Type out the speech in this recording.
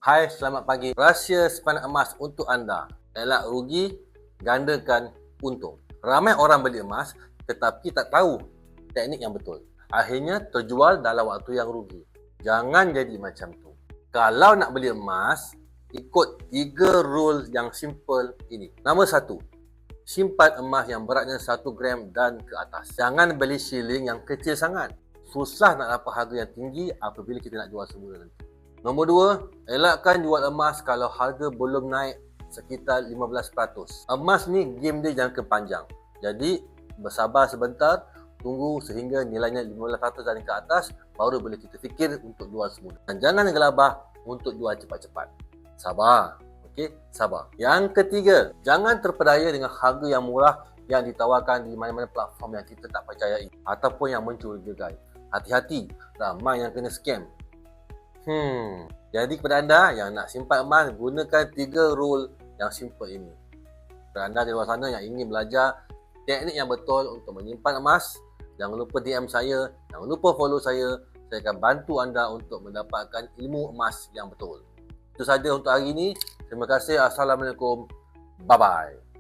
Hai, selamat pagi. Rahsia simpanan emas untuk anda. Elak rugi, gandakan untung. Ramai orang beli emas tetapi tak tahu teknik yang betul. Akhirnya terjual dalam waktu yang rugi. Jangan jadi macam tu. Kalau nak beli emas, ikut 3 rule yang simple ini. Nombor 1, simpan emas yang beratnya 1 gram dan ke atas. Jangan beli shilling yang kecil sangat. Susah nak dapat harga yang tinggi apabila kita nak jual semula nanti. Nombor 2, elakkan jual emas kalau harga belum naik sekitar 15%. Emas ni game dia jangka panjang. Jadi bersabar sebentar, tunggu sehingga nilainya 15% dan ke atas, baru boleh kita fikir untuk jual semula. Dan jangan gelabah untuk jual cepat-cepat. Sabar. Okey, sabar. Yang ketiga, jangan terpedaya dengan harga yang murah yang ditawarkan di mana-mana platform yang kita tak percayai ataupun yang mencurigakan. Hati-hati, ramai yang kena scam. Jadi kepada anda yang nak simpan emas, gunakan 3 rule yang simple ini. Kepada anda di luar sana yang ingin belajar teknik yang betul untuk menyimpan emas, jangan lupa DM saya, jangan lupa follow saya. Saya akan bantu anda untuk mendapatkan ilmu emas yang betul. Itu saja untuk hari ini. Terima kasih. Assalamualaikum. Bye-bye.